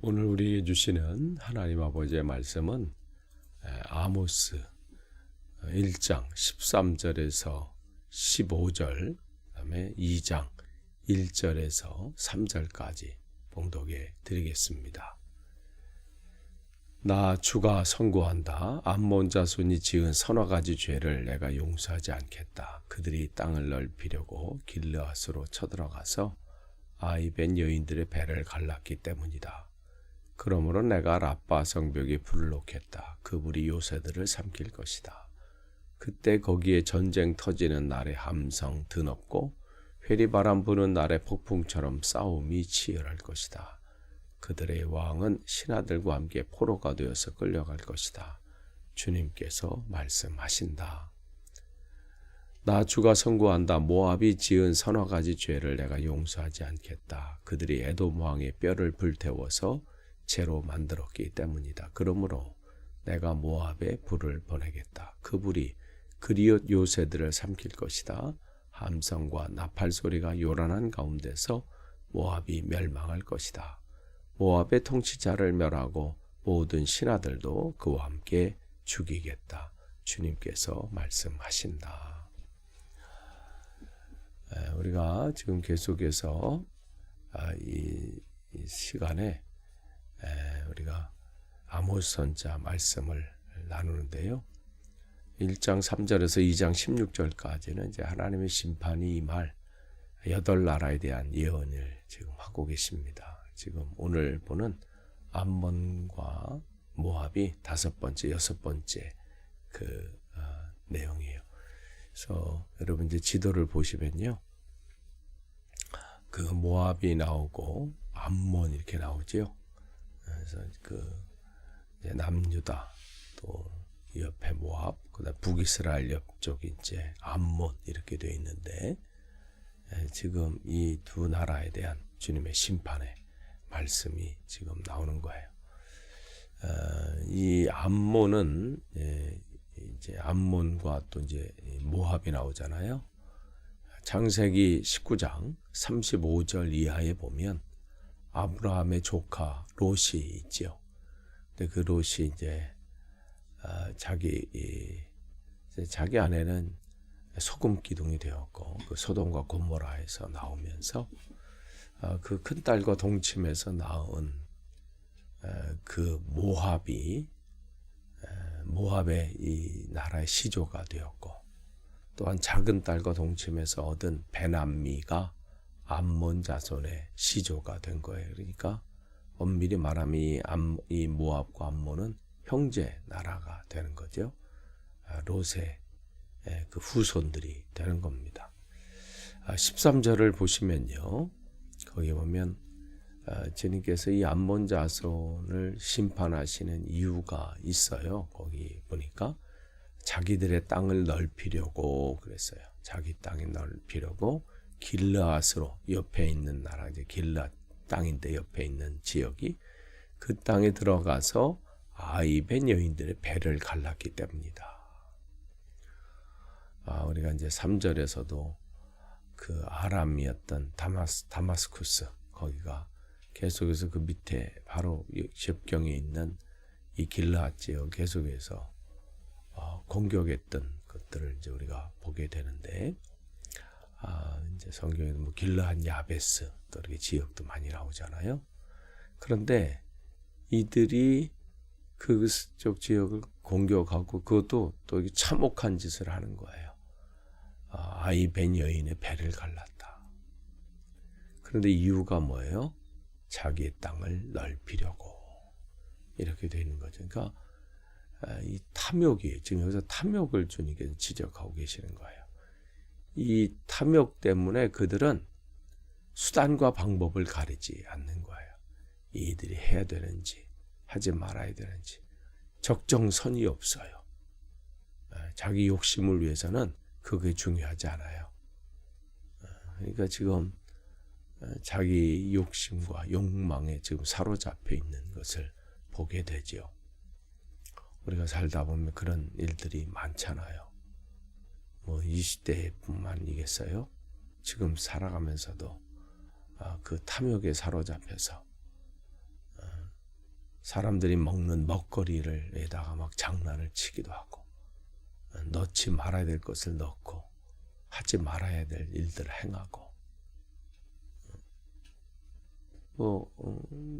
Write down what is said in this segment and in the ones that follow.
오늘 우리에게 주시는 하나님 아버지의 말씀은 아모스 1장 13절에서 15절, 그다음에 2장 1절에서 3절까지 봉독해 드리겠습니다. 나 주가 선고한다. 암몬 자손이 지은 서너 가지 죄를 내가 용서하지 않겠다. 그들이 땅을 넓히려고 길르앗으로 쳐들어가서 아이벤 여인들의 배를 갈랐기 때문이다. 그러므로 내가 라빠 성벽에 불을 놓겠다. 그 불이 요새들을 삼킬 것이다. 그때 거기에 전쟁 터지는 날에 함성 드높고 회리바람 부는 날에 폭풍처럼 싸움이 치열할 것이다. 그들의 왕은 신하들과 함께 포로가 되어서 끌려갈 것이다. 주님께서 말씀하신다. 나 주가 선고한다. 모압이 지은 서너 가지 죄를 내가 용서하지 않겠다. 그들이 에돔 왕의 뼈를 불태워서 재로 만들었기 때문이다. 그러므로 내가 모압에 불을 보내겠다. 그 불이 그리옷 요새들을 삼킬 것이다. 함성과 나팔 소리가 요란한 가운데서 모압이 멸망할 것이다. 모압의 통치자를 멸하고 모든 신하들도 그와 함께 죽이겠다. 주님께서 말씀하신다. 우리가 지금 계속해서 이 시간에 우리가 아모스 선자 말씀을 나누는데요. 1장 3절에서 2장 16절까지는 이제 하나님의 심판이 임할 8나라에 대한 예언을 지금 하고 계십니다. 지금 오늘 보는 암몬과 모압이 5번째, 6번째 내용이에요. 그래서 여러분 이제 지도를 보시면요. 그 모압이 나오고 암몬 이렇게 나오죠. 그래서 이제 남유다 또 옆에 모압, 그다음 북이스라엘 옆쪽이 이제 암몬 이렇게 되어 있는데 지금 이 두 나라에 대한 주님의 심판의 말씀이 지금 나오는 거예요. 이 암몬은 이제 암몬과 또 이제 모압이 나오잖아요. 창세기 19장 35절 이하에 보면 아브라함의 조카 롯이 있죠. 근데 그 롯이 이제 자기 아내는 소금 기둥이 되었고 그 소돔과 고모라에서 나오면서 그 큰 딸과 동침해서 낳은 그 모압의 이 나라의 시조가 되었고 또한 작은 딸과 동침해서 얻은 베남미가 암몬 자손의 시조가 된 거예요. 그러니까 엄밀히 말하면 이 모압과 암몬은 형제 나라가 되는 거죠. 롯의 그 후손들이 되는 겁니다. 13절을 보시면요. 거기 보면 주님께서 이 암몬 자손을 심판하시는 이유가 있어요. 거기 보니까 자기들의 땅을 넓히려고 그랬어요. 자기 땅을 넓히려고 길르앗으로 옆에 있는 나라, 이제 길르앗 땅인데 옆에 있는 지역이 그 땅에 들어가서 아이벤 여인들의 배를 갈랐기 때문이다. 우리가 이제 3절에서도 그 아람이었던 다마스쿠스 거기가 계속해서 그 밑에 바로 접경에 있는 이 길르앗 지역 계속해서 공격했던 것들을 이제 우리가 보게 되는데 이제 성경에도 뭐 길르앗 야베스 또 이렇게 지역도 많이 나오잖아요. 그런데 이들이 그쪽 지역을 공격하고 그것도 또 참혹한 짓을 하는 거예요. 아이벤 여인의 배를 갈랐다. 그런데 이유가 뭐예요? 자기의 땅을 넓히려고 이렇게 되는 거죠. 그러니까 이 탐욕이 지금 여기서 탐욕을 주님께서 지적하고 계시는 거예요. 이 탐욕 때문에 그들은 수단과 방법을 가리지 않는 거예요. 이들이 해야 되는지 하지 말아야 되는지 적정선이 없어요. 자기 욕심을 위해서는 그게 중요하지 않아요. 그러니까 지금 자기 욕심과 욕망에 지금 사로잡혀 있는 것을 보게 되죠. 우리가 살다 보면 그런 일들이 많잖아요. 뭐 20대뿐만이겠어요? 지금 살아가면서도 그 탐욕에 사로잡혀서 사람들이 먹는 먹거리를에다가 막 장난을 치기도 하고, 넣지 말아야 될 것을 넣고 하지 말아야 될 일들을 행하고,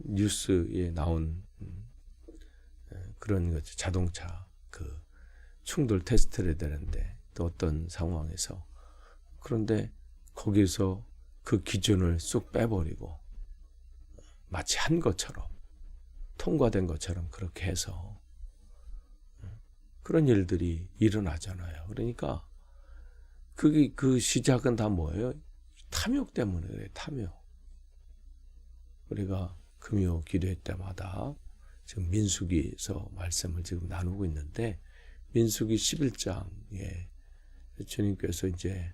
뉴스에 나온 그런 거죠. 자동차 그 충돌 테스트를 해야 되는데 또 어떤 상황에서, 그런데 거기서 그 기준을 쑥 빼버리고 마치 한 것처럼, 통과된 것처럼 그렇게 해서 그런 일들이 일어나잖아요. 그러니까 그 시작은 다 뭐예요? 탐욕 때문에 그래요. 탐욕. 우리가 금요 기도회 때마다 지금 민수기에서 말씀을 지금 나누고 있는데, 민수기 11장에 주님께서 이제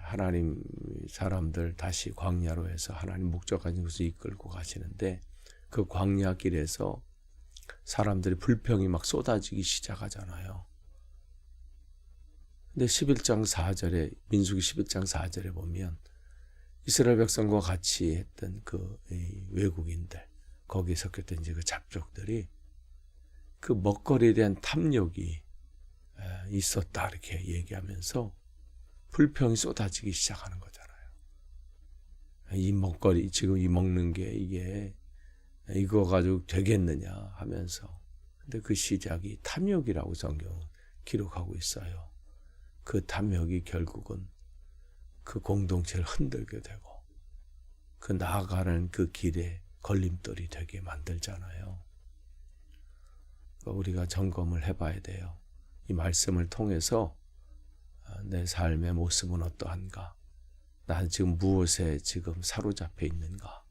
하나님 사람들 다시 광야로 해서 하나님 목적하신 곳을 이끌고 가시는데, 그 광야 길에서 사람들이 불평이 막 쏟아지기 시작하잖아요. 근데 11장 4절에, 민수기 11장 4절에 보면 이스라엘 백성과 같이 했던 그 외국인들, 거기에 섞였던 이제 그 잡족들이 그 먹거리에 대한 탐욕이 있었다 이렇게 얘기하면서 불평이 쏟아지기 시작하는 거잖아요. 이 먹거리, 지금 이 먹는 게 이게 이거 가지고 되겠느냐 하면서. 근데 그 시작이 탐욕이라고 성경은 기록하고 있어요. 그 탐욕이 결국은 그 공동체를 흔들게 되고 그 나아가는 그 길에 걸림돌이 되게 만들잖아요. 우리가 점검을 해봐야 돼요. 이 말씀을 통해서 내 삶의 모습은 어떠한가? 나는 지금 무엇에 지금 사로잡혀 있는가?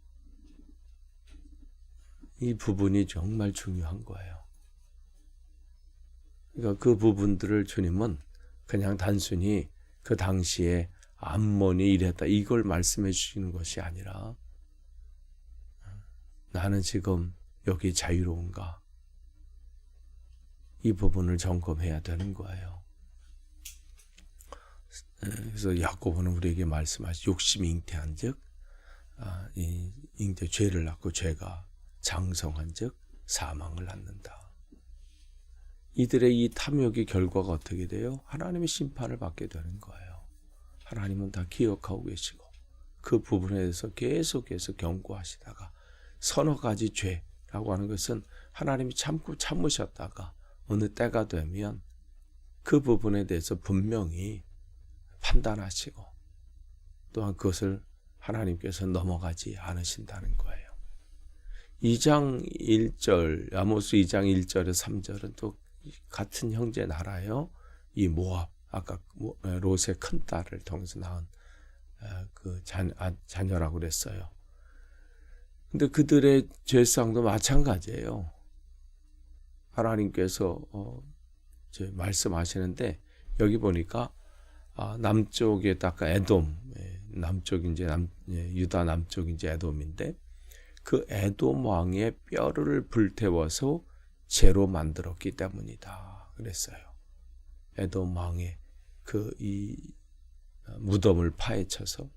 이 부분이 정말 중요한 거예요. 그러니까 그 부분들을 주님은 그냥 단순히 그 당시에 암몬이 이랬다 이걸 말씀해 주시는 것이 아니라, 나는 지금 여기 자유로운가? 이 부분을 점검해야 되는 거예요. 그래서 야고보는 우리에게 말씀하시, 욕심이 잉태한 즉 이 잉태 죄를 낳고 죄가 장성한 즉 사망을 낳는다. 이들의 이 탐욕의 결과가 어떻게 돼요? 하나님의 심판을 받게 되는 거예요. 하나님은 다 기억하고 계시고 그 부분에 대해서 계속해서 경고하시다가, 서너 가지 죄라고 하는 것은 하나님이 참으셨다가 어느 때가 되면 그 부분에 대해서 분명히 판단하시고, 또한 그것을 하나님께서 넘어가지 않으신다는 거예요. 2장 1절, 아모스 2장 1절에 3절은 또 같은 형제 나라요. 이 모압, 아까 롯의 큰 딸을 통해서 낳은 그 자녀라고 그랬어요. 근데 그들의 죄상도 마찬가지예요. 하나님께서 말씀하시는데, 여기 보니까 남쪽에 딱 에돔, 남쪽이 이제 유다 남쪽이 이제 에돔인데, 그 에돔 왕의 뼈를 불태워서 재로 만들었기 때문이다 그랬어요. 에돔 왕의 그 이 무덤을 파헤쳐서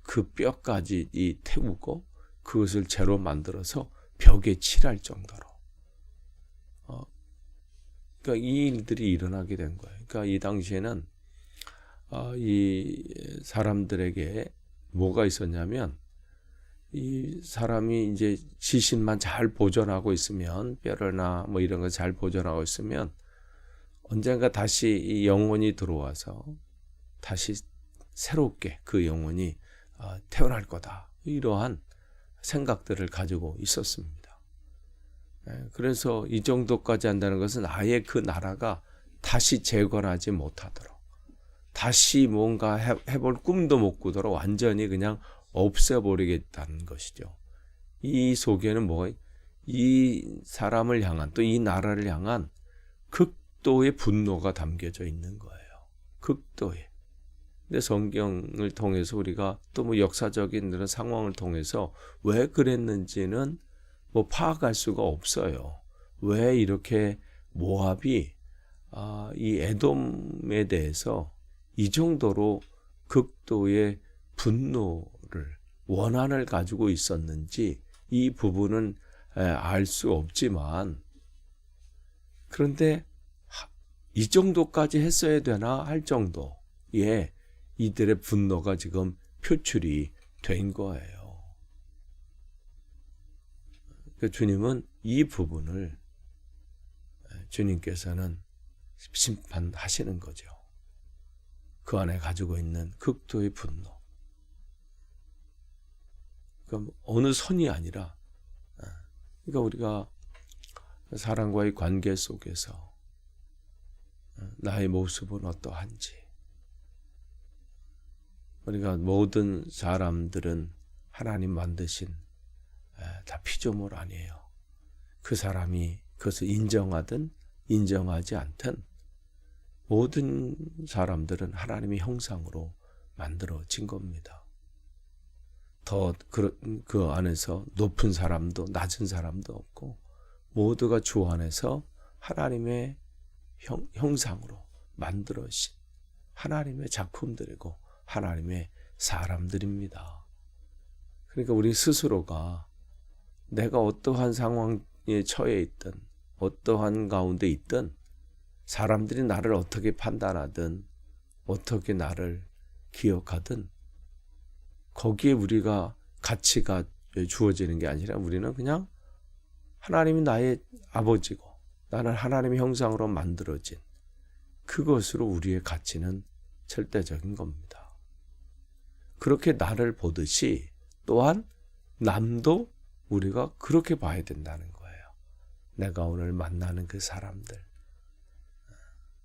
그 뼈까지 태우고 그것을 재로 만들어서 벽에 칠할 정도로, 그러니까 이 일들이 일어나게 된 거예요. 그러니까 이 당시에는 이 사람들에게 뭐가 있었냐면, 이 사람이 이제 지신만 잘 보존하고 있으면, 뼈나 뭐 이런 거 잘 보존하고 있으면 언젠가 다시 이 영혼이 들어와서 다시 새롭게 그 영혼이 태어날 거다, 이러한 생각들을 가지고 있었습니다. 그래서 이 정도까지 한다는 것은 아예 그 나라가 다시 재건하지 못하도록, 다시 뭔가 해볼 꿈도 못 꾸도록 완전히 그냥 없애버리겠다는 것이죠. 이 속에는 뭐가, 이 사람을 향한, 또 이 나라를 향한 극도의 분노가 담겨져 있는 거예요. 극도의. 근데 성경을 통해서 우리가 또 뭐 역사적인 그런 상황을 통해서 왜 그랬는지는 뭐 파악할 수가 없어요. 왜 이렇게 모압이 이 에돔에 대해서 이 정도로 극도의 분노를, 원한을 가지고 있었는지, 이 부분은 알 수 없지만, 그런데 이 정도까지 했어야 되나 할 정도의 이들의 분노가 지금 표출이 된 거예요. 그러니까 주님은 이 부분을, 주님께서는 심판하시는 거죠. 그 안에 가지고 있는 극도의 분노. 그러니까 어느 선이 아니라, 그러니까 우리가 사람과의 관계 속에서 나의 모습은 어떠한지, 우리가 모든 사람들은 하나님 만드신 다 피조물 아니에요. 그 사람이 그것을 인정하든 인정하지 않든 모든 사람들은 하나님의 형상으로 만들어진 겁니다. 더 그 안에서 높은 사람도 낮은 사람도 없고 모두가 주 안에서 하나님의 형상으로 만들어진 하나님의 작품들이고 하나님의 사람들입니다. 그러니까 우리 스스로가 내가 어떠한 상황에 처해 있든 어떠한 가운데 있든 사람들이 나를 어떻게 판단하든 어떻게 나를 기억하든 거기에 우리가 가치가 주어지는 게 아니라 우리는 그냥 하나님이 나의 아버지고 나는 하나님의 형상으로 만들어진 그것으로 우리의 가치는 절대적인 겁니다. 그렇게 나를 보듯이 또한 남도 우리가 그렇게 봐야 된다는 거예요. 내가 오늘 만나는 그 사람들,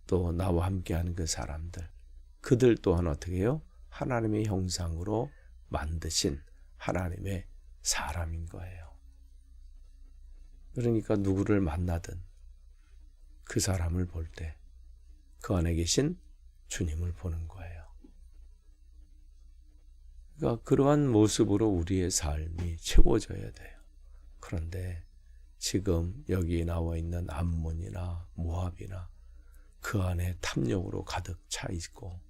또 나와 함께하는 그 사람들, 그들 또한 어떻게 해요? 하나님의 형상으로 만드신 하나님의 사람인 거예요. 그러니까 누구를 만나든 그 사람을 볼 때 그 안에 계신 주님을 보는 거예요. 그러니까 그러한 모습으로 우리의 삶이 채워져야 돼요. 그런데 지금 여기 나와 있는 암몬이나 모압이나 그 안에 탐욕으로 가득 차 있고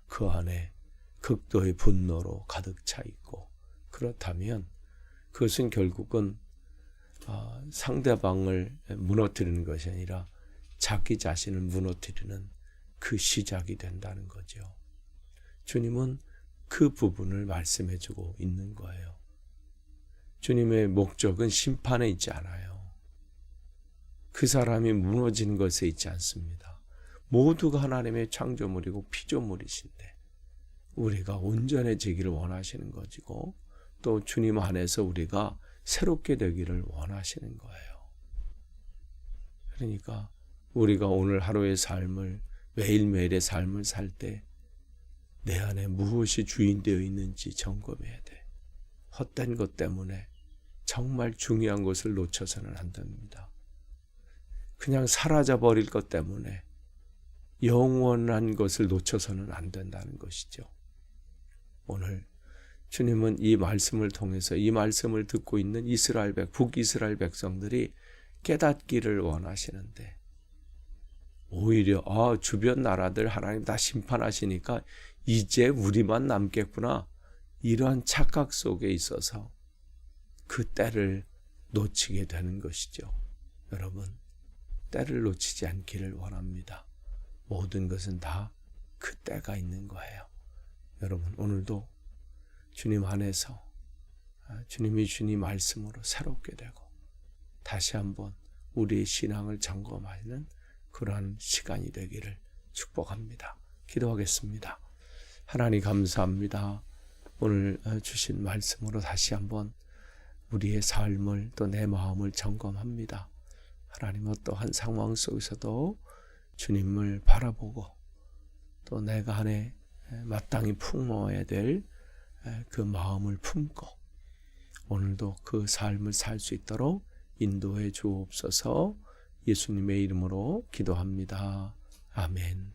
그 안에 극도의 분노로 가득 차 있고 그렇다면 그것은 결국은 상대방을 무너뜨리는 것이 아니라 자기 자신을 무너뜨리는 그 시작이 된다는 거죠. 주님은 그 부분을 말씀해 주고 있는 거예요. 주님의 목적은 심판에 있지 않아요. 그 사람이 무너진 것에 있지 않습니다. 모두가 하나님의 창조물이고 피조물이신데 우리가 온전해지기를 원하시는 것이고 또 주님 안에서 우리가 새롭게 되기를 원하시는 거예요. 그러니까 우리가 오늘 하루의 삶을 매일매일의 삶을 살 때 내 안에 무엇이 주인되어 있는지 점검해야 돼. 헛된 것 때문에 정말 중요한 것을 놓쳐서는 안 됩니다. 그냥 사라져버릴 것 때문에 영원한 것을 놓쳐서는 안 된다는 것이죠. 오늘 주님은 이 말씀을 통해서 이 말씀을 듣고 있는 북이스라엘 백성들이 깨닫기를 원하시는데 오히려 주변 나라들 하나님 다 심판하시니까 이제 우리만 남겠구나 이러한 착각 속에 있어서 그 때를 놓치게 되는 것이죠. 여러분 때를 놓치지 않기를 원합니다. 모든 것은 다 그 때가 있는 거예요. 여러분 오늘도 주님 안에서 주님이 주님 말씀으로 새롭게 되고 다시 한번 우리의 신앙을 점검하는 그러한 시간이 되기를 축복합니다. 기도하겠습니다. 하나님 감사합니다. 오늘 주신 말씀으로 다시 한번 우리의 삶을 또 내 마음을 점검합니다. 하나님 어떠한 상황 속에서도 주님을 바라보고 또 내가 안에 마땅히 품어야 될 그 마음을 품고 오늘도 그 삶을 살 수 있도록 인도해 주옵소서. 예수님의 이름으로 기도합니다. 아멘.